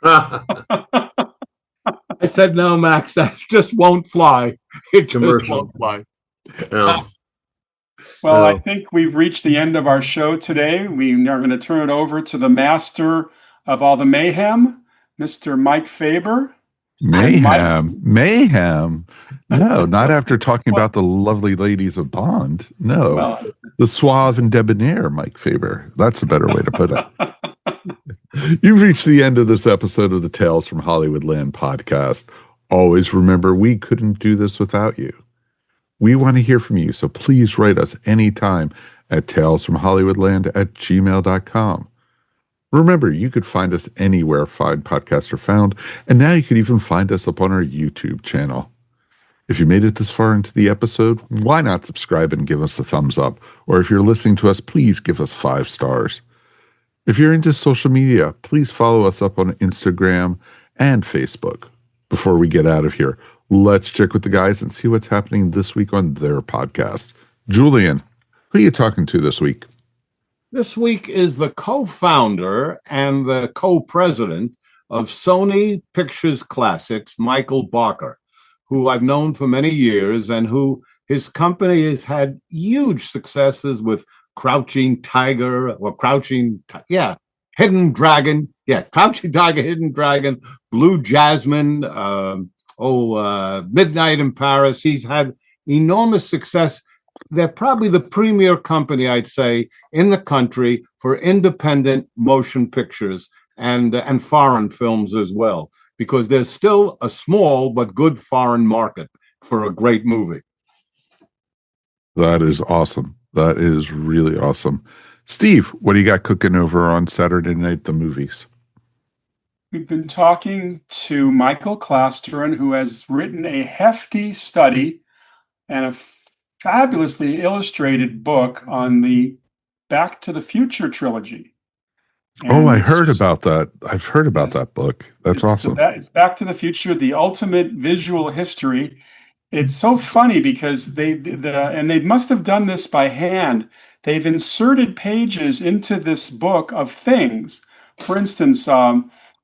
I said, no, Max, that just won't fly. It just won't fly. No. Well, I think we've reached the end of our show today. We are going to turn it over to the master of all the mayhem, Mr. Mike Faber. Mayhem. No, not after talking about the lovely ladies of Bond. No, the suave and debonair Mike Faber. That's a better way to put it. You've reached the end of this episode of the Tales from Hollywoodland podcast. Always remember, we couldn't do this without you. We want to hear from you, so please write us anytime at talesfromhollywoodland@gmail.com. Remember, you could find us anywhere fine podcasts are found, and now you could even find us up on our YouTube channel. If you made it this far into the episode, why not subscribe and give us a thumbs up? Or if you're listening to us, please give us 5 stars. If you're into social media, please follow us up on Instagram and Facebook. Before we get out of here, let's check with the guys and see what's happening this week on their podcast. Julian, who are you talking to this week? This week is the co-founder and the co-president of Sony Pictures Classics, Michael Barker, who I've known for many years and who his company has had huge successes with Crouching Tiger, Crouching Tiger, Hidden Dragon, Blue Jasmine, Midnight in Paris. He's had enormous success. They're probably the premier company, I'd say, in the country for independent motion pictures and foreign films as well, because there's still a small but good foreign market for a great movie. That is awesome. That is really awesome. Steve, what do you got cooking over on Saturday Night the Movies? We've been talking to Michael Clasteren, who has written a hefty study and a fabulously illustrated book on the Back to the Future trilogy. And I heard about that. I've heard about that book. That's awesome. It's Back to the Future, the ultimate visual history. It's so funny because they must have done this by hand. They've inserted pages into this book of things. For instance,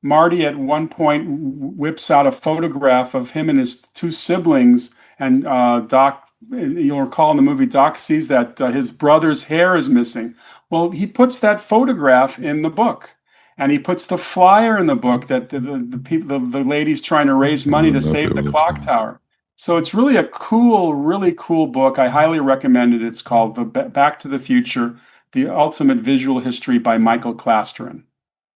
Marty at one point whips out a photograph of him and his 2 siblings, and Doc, you'll recall in the movie, Doc sees that his brother's hair is missing. Well, he puts that photograph in the book, and he puts the flyer in the book that the lady's trying to raise money to save the clock tower. So it's really really cool book. I highly recommend it. It's called The Back to the Future, the Ultimate Visual History by Michael Clasteren.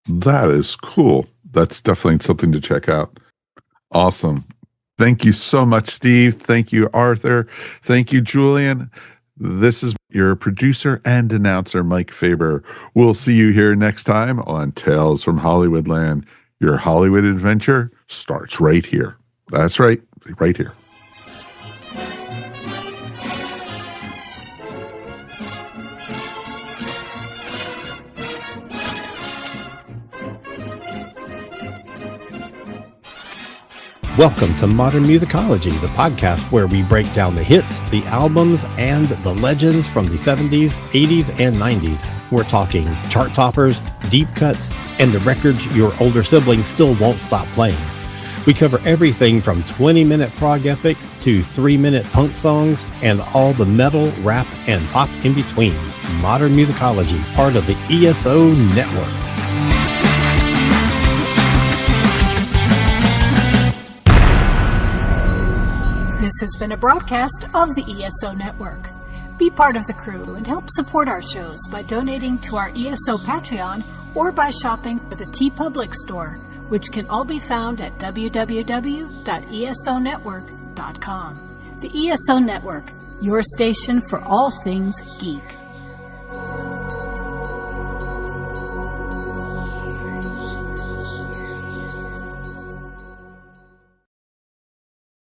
That is cool. That's definitely something to check out. Awesome. Thank you so much, Steve. Thank you, Arthur. Thank you, Julian. This is your producer and announcer, Mike Faber. We'll see you here next time on Tales from Hollywoodland. Your Hollywood adventure starts right here. That's right here. Welcome to Modern Musicology, the podcast where we break down the hits, the albums, and the legends from the 70s, 80s, and 90s. We're talking chart toppers, deep cuts, and the records your older siblings still won't stop playing. We cover everything from 20-minute prog epics to 3-minute punk songs and all the metal, rap, and pop in between. Modern Musicology, part of the ESO Network. This has been a broadcast of the ESO Network. Be part of the crew and help support our shows by donating to our ESO Patreon or by shopping at the TeePublic store, which can all be found at www.esonetwork.com. The ESO Network, your station for all things geek.